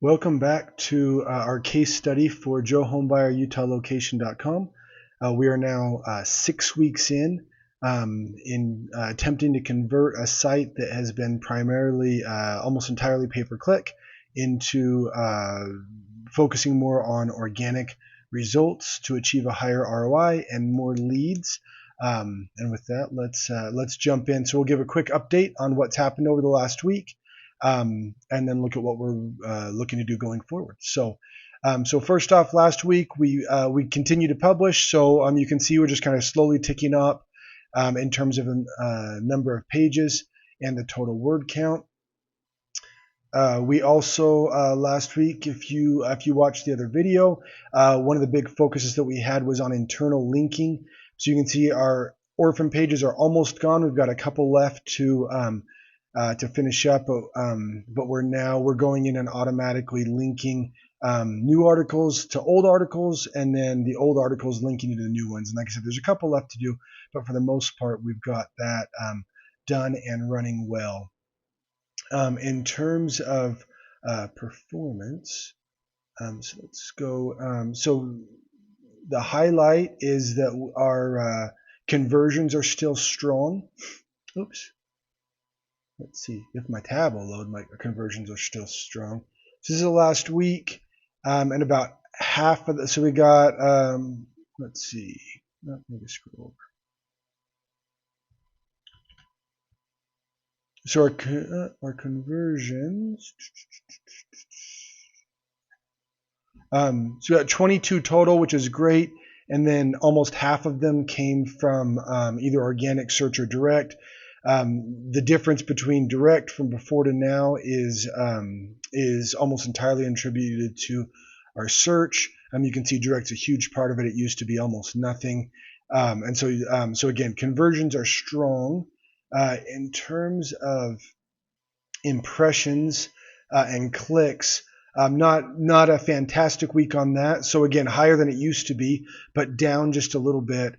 Welcome back to our case study for JoeHomeBuyerUtahLocation.com. We are now 6 weeks in attempting to convert a site that has been primarily almost entirely pay-per-click into focusing more on organic results to achieve a higher ROI and more leads. And with that, let's jump in. So we'll give a quick update on what's happened over the last week. And then look at what we're looking to do going forward. So first off, last week we continue to publish. So you can see we're just kind of slowly ticking up in terms of number of pages and the total word count. We also last week, if you watched the other video, one of the big focuses that we had was on internal linking. So you can see our orphan pages are almost gone. We've got a couple left to finish up, but we're going in and automatically linking new articles to old articles, and then the old articles linking to the new ones. And like I said, there's a couple left to do, but for the most part, we've got that done and running well. In terms of performance, so let's go. So the highlight is that our conversions are still strong. Oops. Let's see if my tab will load. My conversions are still strong. So this is the last week, and about half of the. So we got. Let's see. Maybe scroll over. So our conversions. So we got 22 total, which is great, and then almost half of them came from either organic search or direct. The difference between direct from before to now is almost entirely attributed to our search. You can see direct's a huge part of it. It used to be almost nothing, and so again, conversions are strong. In terms of impressions and clicks, not a fantastic week on that. So again, higher than it used to be, but down just a little bit,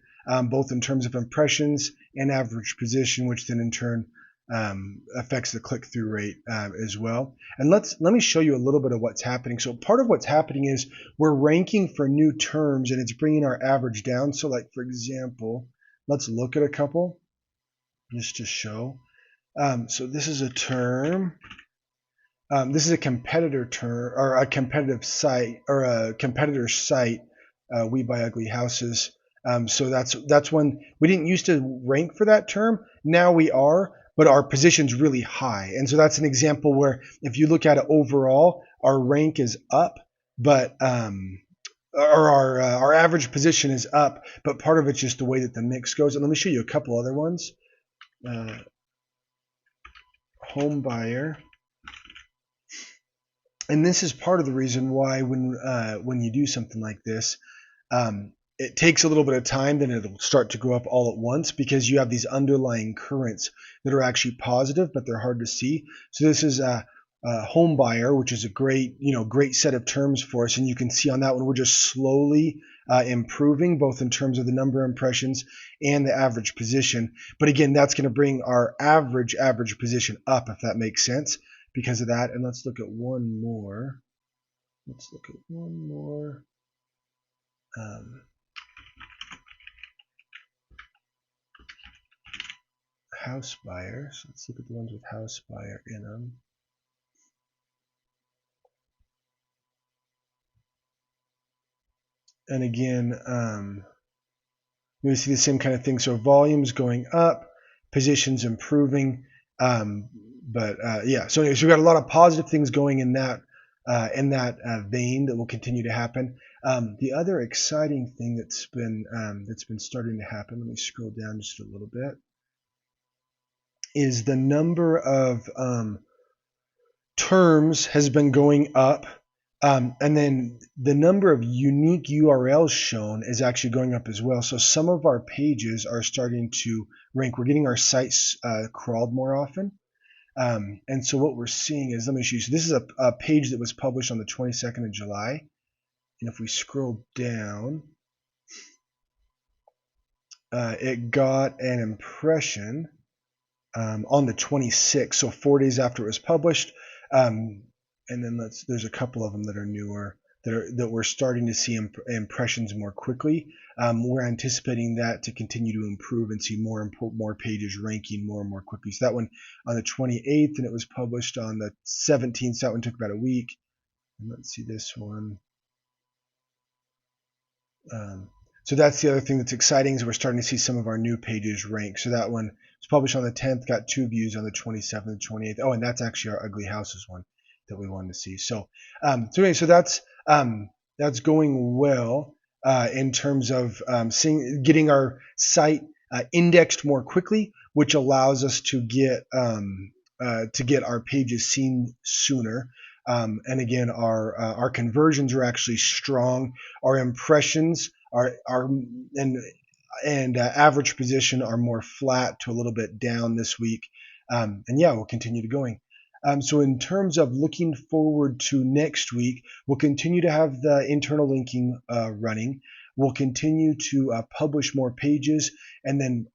both in terms of impressions and average position, which then in turn affects the click-through rate as well. And let me show you a little bit of what's happening. So part of what's happening is we're ranking for new terms, and it's bringing our average down. So like, for example, let's look at a couple just to show. So this is a term. This is a competitor term, or a competitive site, or a competitor site. We Buy Ugly Houses. So that's when we didn't used to rank for that term. Now we are, but our position's really high. And so that's an example where if you look at it overall, our rank is up, but our average position is up, but part of it's just the way that the mix goes. And let me show you a couple other ones. Home buyer. And this is part of the reason why when you do something like this, it takes a little bit of time, then it'll start to go up all at once because you have these underlying currents that are actually positive, but they're hard to see. So this is a home buyer, which is a great set of terms for us. And you can see on that one, we're just slowly improving, both in terms of the number of impressions and the average position. But again, that's going to bring our average position up, if that makes sense, because of that. And let's look at one more. House buyers. Let's look at the ones with house buyer in them. And again, we see the same kind of thing. So volume's going up, positions improving. Yeah. So anyways, we've got a lot of positive things going in that vein that will continue to happen. The other exciting thing that's been starting to happen. Let me scroll down just a little bit. Is the number of terms has been going up, and then the number of unique URLs shown is actually going up as well. So some of our pages are starting to rank. We're getting our sites crawled more often. And so what we're seeing is, let me show you. So this is a page that was published on the 22nd of July. And if we scroll down, it got an impression on the 26th, so 4 days after it was published. And and then there's a couple of them that are newer that we're starting to see impressions more quickly. We're anticipating that to continue to improve and see more pages ranking more and more quickly. So that one on the 28th, and it was published on the 17th. So that one took about a week. And let's see this one. So that's the other thing that's exciting is we're starting to see some of our new pages rank. So that one was published on the 10th, got 2 views on the 27th and 28th. Oh, and that's actually our Ugly Houses one that we wanted to see. So, anyway, so that's going well in terms of getting our site indexed more quickly, which allows us to get our pages seen sooner. And again, our conversions are actually strong. Our impressions are and average position are more flat to a little bit down this week. And yeah, we'll continue to going. So in terms of looking forward to next week, we'll continue to have the internal linking running. We'll continue to publish more pages, and then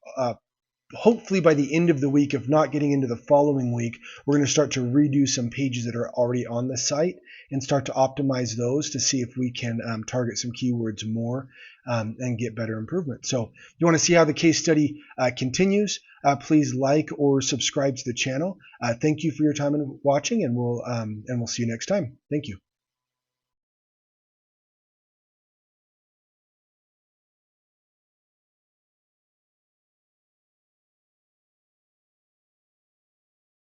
hopefully by the end of the week, if not getting into the following week, we're going to start to redo some pages that are already on the site and start to optimize those to see if we can target some keywords more and get better improvement. So if you want to see how the case study continues, please like or subscribe to the channel. Thank you for your time and watching, and we'll see you next time. Thank you.